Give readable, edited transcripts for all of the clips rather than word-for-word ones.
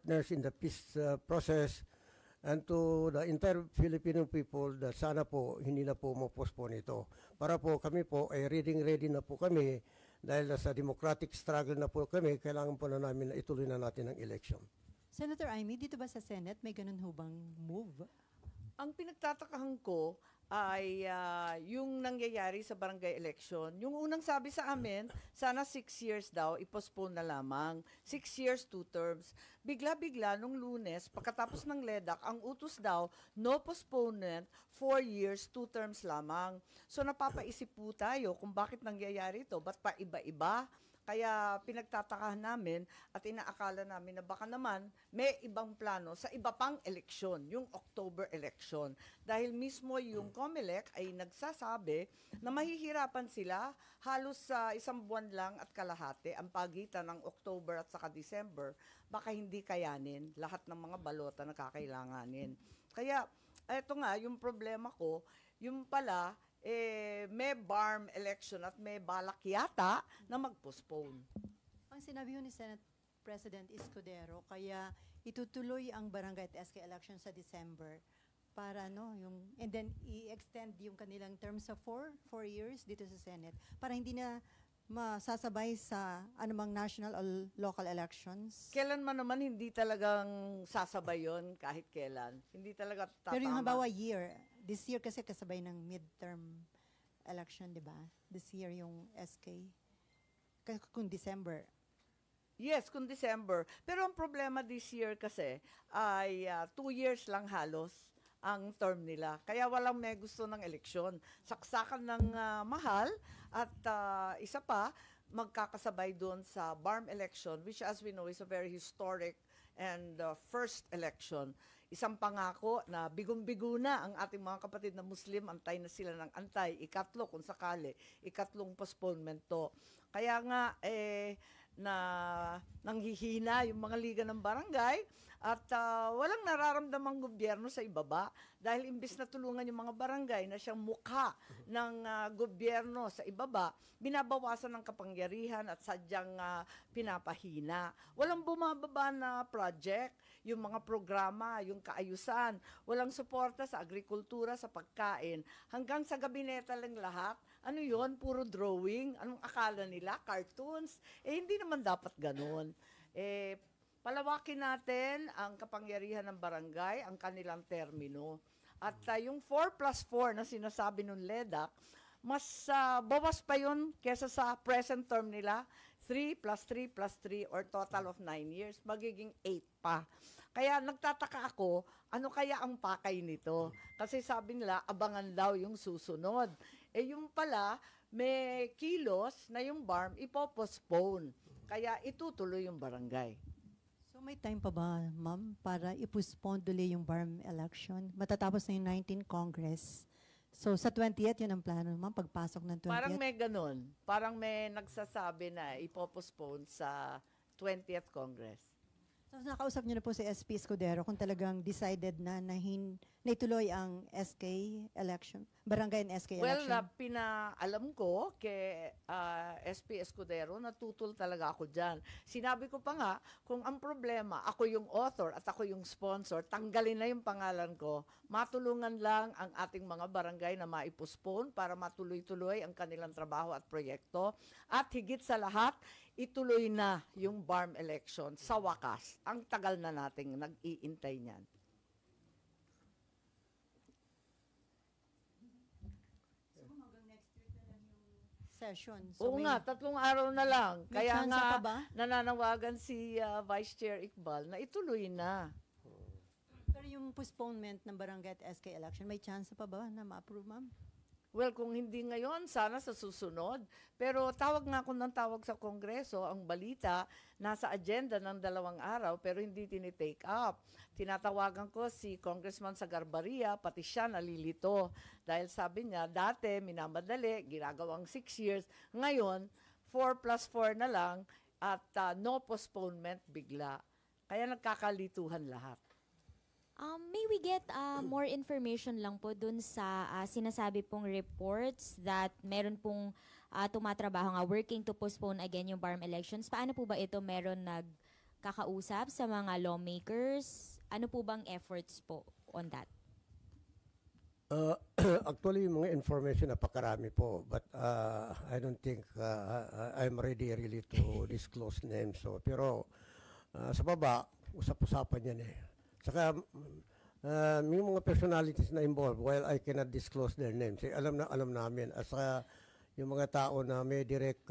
partners in the peace process, and to the entire Filipino people that sana po hindi na po mo-postpone ito. Para po kami po ay ready na po kami dahil sa democratic struggle na po kami, kailangan po na namin na ituloy na natin ang election. Senator Amy, dito ba sa Senate may ganun hubang move? Ang pinagtatakahan ko ay yung nangyayari sa barangay election. Yung unang sabi sa amin, sana 6 years daw, ipostpone na lamang. 6 years, 2 terms. Bigla-bigla, nung Lunes, pagkatapos ng LEDAC, ang utos daw, no postponement, 4 years, 2 terms lamang. So napapaisip po tayo kung bakit nangyayari ito. Ba't pa iba-iba? Kaya pinagtatakahan namin at inaakala namin na baka naman may ibang plano sa iba pang eleksyon, yung October election. Dahil mismo yung COMELEC ay nagsasabi na mahihirapan sila halos sa 1 buwan lang at kalahati ang pagitan ng October at saka December. Baka hindi kayanin lahat ng mga balota na kakailanganin. Kaya eto nga, yung problema ko, yung pala, may BARM election at may balak yata na mag-postpone. Ang sinabi ni Senate President Escudero, kaya itutuloy ang barangay at SK election sa December para and then i-extend yung kanilang terms of 4 years dito sa Senate para hindi na masasabay sa anumang national o local elections. Kailan man naman hindi talagang sasabay yon kahit kailan. Hindi talaga tatama. Pero yung halimbawa this year kasi kasabay ng midterm election, di ba? This year yung SK. Kung December. Yes, kung December. Pero ang problema this year kasi ay 2 years lang halos ang term nila. Kaya walang may gusto ng eleksyon. Saksakan ng mahal at isa pa, magkakasabay doon sa BARM election, which as we know is a very historic and first election. Isang pangako na bigong-bigo na ang ating mga kapatid na Muslim, antay na sila ng antay, ikatlo kung sakali, ikatlong postponement to. Kaya nga, nanghihina yung mga liga ng barangay at walang nararamdamang gobyerno sa ibaba dahil imbis na tulungan yung mga barangay na siyang mukha ng gobyerno sa ibaba, binabawasan ng kapangyarihan at sadyang pinapahina. Walang bumababa na project, yung mga programa, yung kaayusan, walang suporta sa agrikultura, sa pagkain, hanggang sa gabineta lang lahat. Ano yon? Puro drawing. Anong akala nila? Cartoons? Hindi naman dapat ganun. Palawakin natin ang kapangyarihan ng barangay, ang kanilang termino. At yung 4+4 na sinasabi ng LEDAC, mas bawas pa yun kesa sa present term nila, 3+3+3 or total of 9 years, magiging 8 pa. Kaya nagtataka ako, ano kaya ang pakay nito? Kasi sabi nila, abangan daw yung susunod. Yung pala, may kilos na yung BARM ipopostpone. Kaya itutuloy yung barangay. So may time pa ba, ma'am, para i-postpone tuloy yung BARM election? Matatapos na yung 19th Congress. So sa 20th, yun ang plano, ma'am, pagpasok ng 20th? Parang may ganun. Parang may nagsasabi na ipopostpone sa 20th Congress. So nakausap niyo na po si SP Escudero kung talagang decided na ituloy ang SK election, barangay and SK election? Well, pinaalam ko kay SP Escudero, natutol talaga ako dyan. Sinabi ko pa nga, kung ang problema, ako yung author at ako yung sponsor, tanggalin na yung pangalan ko, matulungan lang ang ating mga barangay na maipospone para matuloy-tuloy ang kanilang trabaho at proyekto. At higit sa lahat, ituloy na yung BARM election sa wakas. Ang tagal na nating nag-iintay niyan. Session. So Oo nga, 3 araw na lang. May Kaya chance nga, pa ba? nananawagan si Vice Chair Iqbal na ituloy na. Pero yung postponement ng barangay at SK election, may chance pa ba na ma-approve, ma'am? Well, kung hindi ngayon, sana sa susunod. Pero tawag nga ako ng tawag sa Kongreso, ang balita, nasa agenda ng 2 araw, pero hindi tinitake up. Tinatawagan ko si Congressman Sagarbaria, pati siya nalilito. Dahil sabi niya, dati minamadali, ginagawang 6 years. Ngayon, 4+4 na lang at no postponement bigla. Kaya nagkakalituhan lahat. May we get more information lang po dun sa sinasabi pong reports that meron pong tumatrabaho nga working to postpone again yung BARM elections. Paano po ba ito? Meron kakausap sa mga lawmakers? Ano po bang efforts po on that? Actually, yung mga information napakarami po, but I don't think I'm ready really to disclose names. So, pero sa baba, usap-usapan yan eh. Saka may mga personalities na involved, while I cannot disclose their names, alam namin. Saka yung mga tao na may direct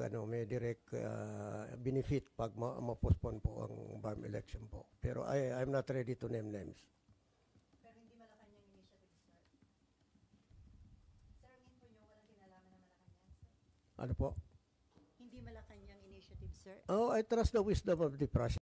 benefit pag ma-postpone po ang BARM election po. Pero I'm not ready to name names. Pero hindi Malacanang initiative, sir. Sir, ang info nyo, walang kinalaman na Malacanang, sir. Ano po? Hindi Malacanang initiative, sir. Oh, I trust the wisdom of the process.